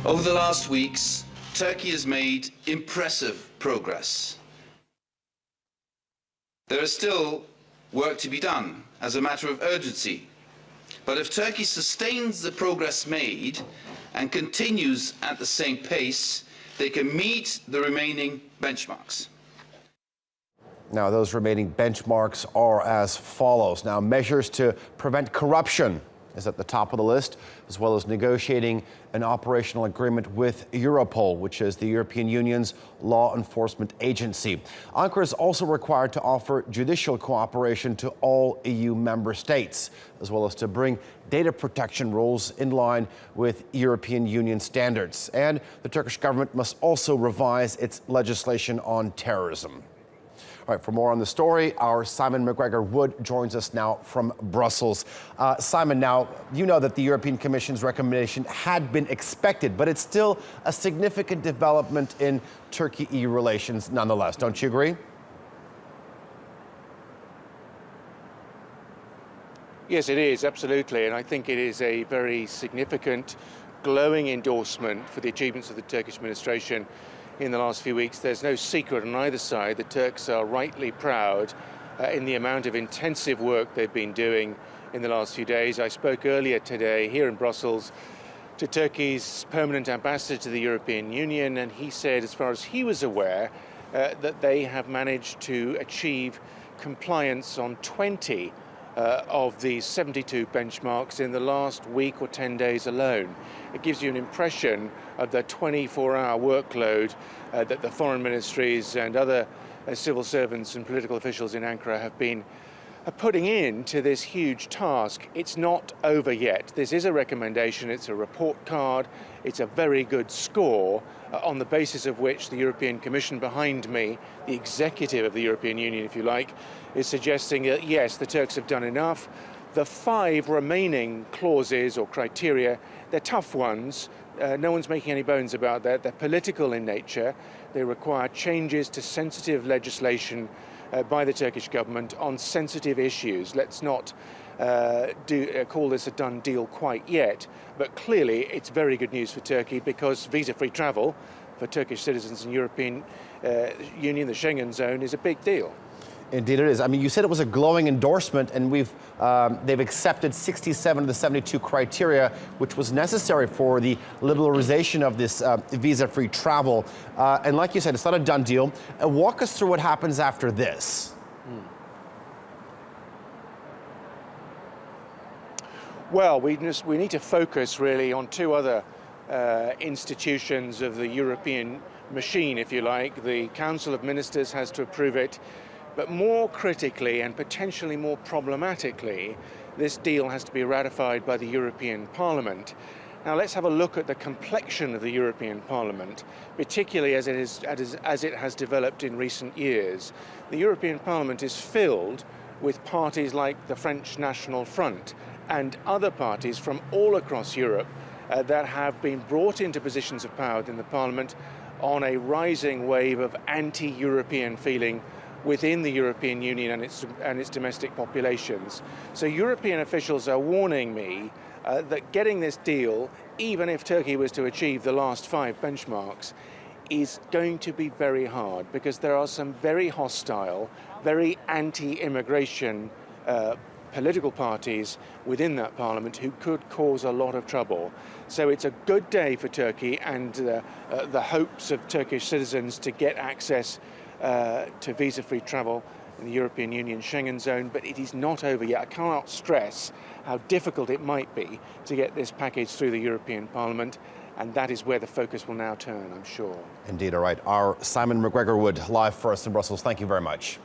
Over the last weeks, Turkey has made impressive progress. There is still work to be done as a matter of urgency. But if Turkey sustains the progress made and continues at the same pace, they can meet the remaining benchmarks. Now, those remaining benchmarks are as follows. Now, measures to prevent corruption is at the top of the list, as well as negotiating an operational agreement with Europol, which is the European Union's law enforcement agency. Ankara is also required to offer judicial cooperation to all EU member states, as well as to bring data protection rules in line with European Union standards. And the Turkish government must also revise its legislation on terrorism. All right, for more on the story, our Simon McGregor Wood joins us now from Brussels. Simon, now, you know that the European Commission's recommendation had been expected, but it's still a significant development in Turkey-EU relations nonetheless. Don't you agree? Yes, it is, absolutely. And I think it is a very significant, glowing endorsement for the achievements of the Turkish administration in the last few weeks. There's no secret on either side. The Turks are rightly proud in the amount of intensive work they've been doing in the last few days. I spoke earlier today here in Brussels to Turkey's permanent ambassador to the European Union, and he said, as far as he was aware, that they have managed to achieve compliance on 20 of these 72 benchmarks in the last week or 10 days alone. It gives you an impression of the 24-hour workload that the foreign ministries and other civil servants and political officials in Ankara have been putting into this huge task. It's not over yet. This is a recommendation, it's a report card, it's a very good score on the basis of which the European Commission behind me, the executive of the European Union, if you like, is suggesting that yes, the Turks have done enough. The 5 remaining clauses or criteria, they're tough ones. No one's making any bones about that. They're political in nature. They require changes to sensitive legislation by the Turkish government on sensitive issues. Let's not call this a done deal quite yet, but clearly it's very good news for Turkey because visa-free travel for Turkish citizens in European Union, the Schengen zone, is a big deal. Indeed it is. I mean, you said it was a glowing endorsement, and they've accepted 67 of the 72 criteria, which was necessary for the liberalization of this visa-free travel. And like you said, it's not a done deal. Walk us through what happens after this. Well, we need to focus really on 2 other institutions of the European machine, if you like. The Council of Ministers has to approve it. But more critically and potentially more problematically, this deal has to be ratified by the European Parliament. Now let's have a look at the complexion of the European Parliament, particularly as it has developed in recent years. The European Parliament is filled with parties like the French National Front and other parties from all across Europe that have been brought into positions of power in the Parliament on a rising wave of anti-European feeling within the European Union and its domestic populations. So European officials are warning me that getting this deal, even if Turkey was to achieve the last 5 benchmarks, is going to be very hard because there are some very hostile, very anti-immigration political parties within that parliament who could cause a lot of trouble. So it's a good day for Turkey and the hopes of Turkish citizens to get access to visa-free travel in the European Union Schengen zone, but it is not over yet. I cannot stress how difficult it might be to get this package through the European Parliament, and that is where the focus will now turn, I'm sure. Indeed, all right. Our Simon McGregor Wood live for us in Brussels. Thank you very much.